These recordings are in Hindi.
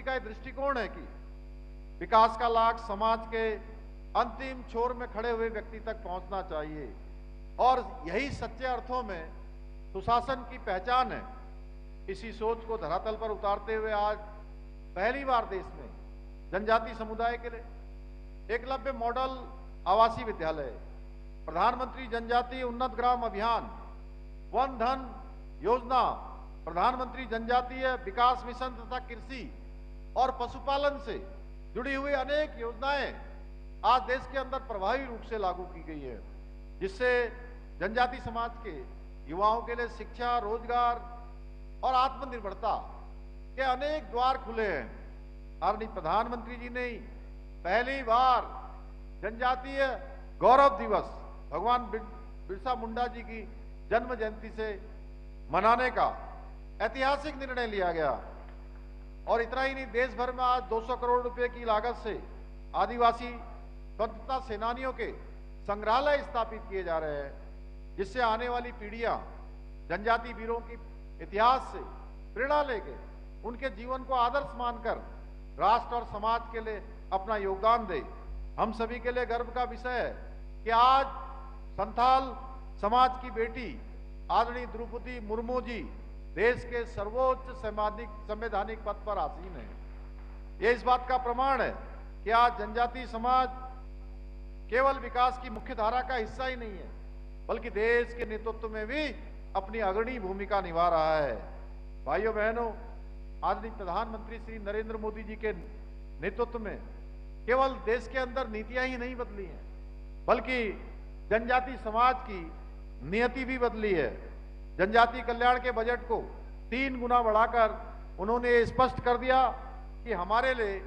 का एक दृष्टिकोण है कि विकास का लाभ समाज के अंतिम छोर में खड़े हुए व्यक्ति तक पहुंचना चाहिए और यही सच्चे अर्थों में सुशासन की पहचान है। इसी सोच को धरातल पर उतारते हुए आज पहली बार देश में जनजाति समुदाय के लिए एकलव्य मॉडल आवासीय विद्यालय, प्रधानमंत्री जनजातीय उन्नत ग्राम अभियान, वन धन योजना, प्रधानमंत्री जनजातीय विकास मिशन तथा कृषि और पशुपालन से जुड़ी हुई अनेक योजनाएं आज देश के अंदर प्रभावी रूप से लागू की गई है, जिससे जनजाति समाज के युवाओं के लिए शिक्षा, रोजगार और आत्मनिर्भरता के अनेक द्वार खुले हैं। आदरणीय प्रधानमंत्री जी ने पहली बार जनजातीय गौरव दिवस भगवान बिरसा मुंडा जी की जन्म जयंती से मनाने का ऐतिहासिक निर्णय लिया गया। और इतना ही नहीं, देश भर में आज 200 करोड़ रुपए की लागत से आदिवासी स्वतंत्रता सेनानियों के संग्रहालय स्थापित किए जा रहे हैं, जिससे आने वाली पीढ़ियां जनजाति वीरों की इतिहास से प्रेरणा लेके उनके जीवन को आदर्श मानकर राष्ट्र और समाज के लिए अपना योगदान दे। हम सभी के लिए गर्व का विषय है कि आज संथाल समाज की बेटी आदरणीय द्रौपदी मुर्मू जी देश के सर्वोच्च संवैधानिक पद पर आसीन है। यह इस बात का प्रमाण है कि आज जनजाति समाज केवल विकास की मुख्य धारा का हिस्सा ही नहीं है, बल्कि देश के नेतृत्व में भी अपनी अग्रणी भूमिका निभा रहा है। भाइयों बहनों, आदरणीय प्रधानमंत्री श्री नरेंद्र मोदी जी के नेतृत्व में केवल देश के अंदर नीतियां ही नहीं बदली हैं, बल्कि जनजाति समाज की नियति भी बदली है। जनजाति कल्याण के बजट को 3 गुना बढ़ाकर उन्होंने स्पष्ट कर दिया कि हमारे लिए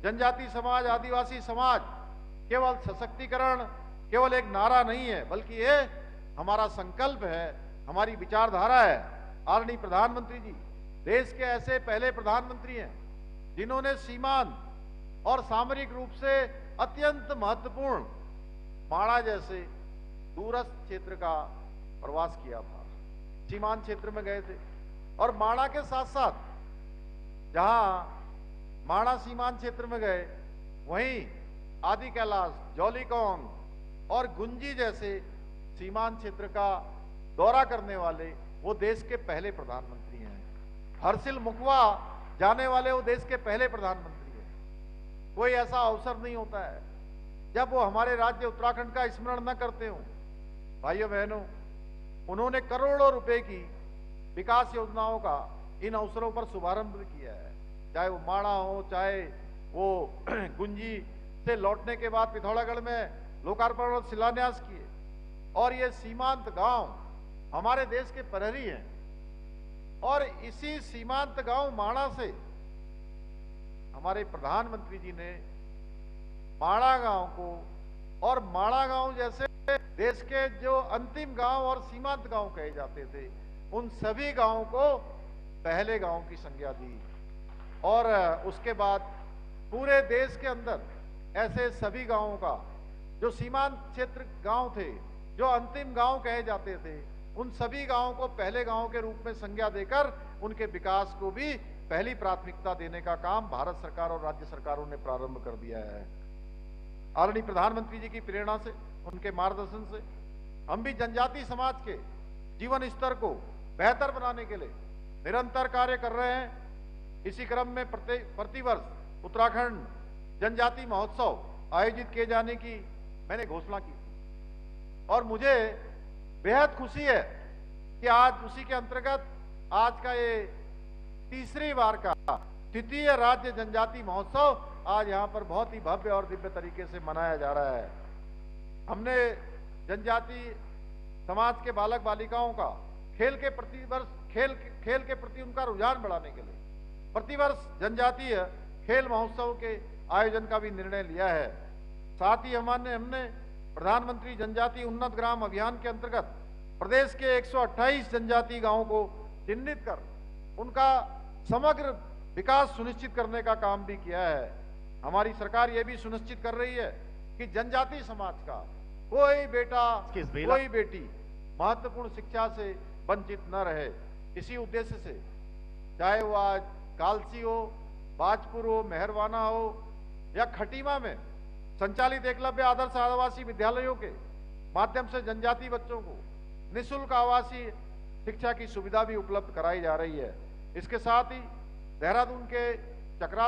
जनजाति समाज, आदिवासी समाज केवल सशक्तिकरण, केवल एक नारा नहीं है, बल्कि ये हमारा संकल्प है, हमारी विचारधारा है। आदरणीय प्रधानमंत्री जी देश के ऐसे पहले प्रधानमंत्री हैं जिन्होंने सीमांत और सामरिक रूप से अत्यंत महत्वपूर्ण माणा जैसे दूरस्थ क्षेत्र का प्रवास किया था। सीमांत क्षेत्र में गए थे और माणा के साथ साथ जहां माणा सीमांत क्षेत्र में गए, वहीं आदि कैलाश, जौलीकोंग और गुंजी जैसे सीमांत क्षेत्र का दौरा करने वाले वो देश के पहले प्रधानमंत्री हैं। हर्षिल मुखवा जाने वाले वो देश के पहले प्रधानमंत्री हैं। कोई ऐसा अवसर नहीं होता है जब वो हमारे राज्य उत्तराखंड का स्मरण न करते हो। भाइयों बहनों, उन्होंने करोड़ों रुपए की विकास योजनाओं का इन अवसरों पर शुभारंभ किया है, चाहे वो माणा हो, चाहे वो गुंजी से लौटने के बाद पिथौरागढ़ में लोकार्पण और शिलान्यास किए। और ये सीमांत गांव हमारे देश के प्रहरी हैं और इसी सीमांत गांव माणा से हमारे प्रधानमंत्री जी ने माणा गांव को और माणा गांव जैसे देश के जो अंतिम गांव और सीमांत गांव कहे जाते थे, उन सभी गांवों को पहले गांव की संज्ञा दी। और उसके बाद पूरे देश के अंदर ऐसे सभी गांवों का, जो सीमांत क्षेत्र गांव थे, जो अंतिम गांव कहे जाते थे, उन सभी गांवों को पहले गांव के रूप में संज्ञा देकर उनके विकास को भी पहली प्राथमिकता देने का काम भारत सरकार और राज्य सरकारों ने प्रारंभ कर दिया है। आदरणीय प्रधानमंत्री जी की प्रेरणा से, उनके मार्गदर्शन से हम भी जनजाति समाज के जीवन स्तर को बेहतर बनाने के लिए निरंतर कार्य कर रहे हैं। इसी क्रम में प्रतिवर्ष उत्तराखंड जनजाति महोत्सव आयोजित किए जाने की मैंने घोषणा की और मुझे बेहद खुशी है कि आज उसी के अंतर्गत आज का ये तीसरी बार का तृतीय राज्य जनजाति महोत्सव आज यहाँ पर बहुत ही भव्य और दिव्य तरीके से मनाया जा रहा है। हमने जनजाति समाज के बालक बालिकाओं का खेल के प्रति उनका रुझान बढ़ाने के लिए प्रतिवर्ष जनजातीय खेल महोत्सव के आयोजन का भी निर्णय लिया है। साथ ही हमने प्रधानमंत्री जनजाति उन्नत ग्राम अभियान के अंतर्गत प्रदेश के 128 जनजाति गांवों को चिन्हित कर उनका समग्र विकास सुनिश्चित करने का काम भी किया है। हमारी सरकार यह भी सुनिश्चित कर रही है कि जनजाति समाज का कोई बेटा, कोई बेटी महत्वपूर्ण शिक्षा से वंचित न रहे। इसी उद्देश्य से चाहे वो आज कालसी हो, बाजपुर हो, मेहरवाना हो या खटीमा में संचालित एकलव्य आदर्श आदिवासी विद्यालयों के माध्यम से जनजाति बच्चों को निःशुल्क आवासीय शिक्षा की सुविधा भी उपलब्ध कराई जा रही है। इसके साथ ही देहरादून के चकरा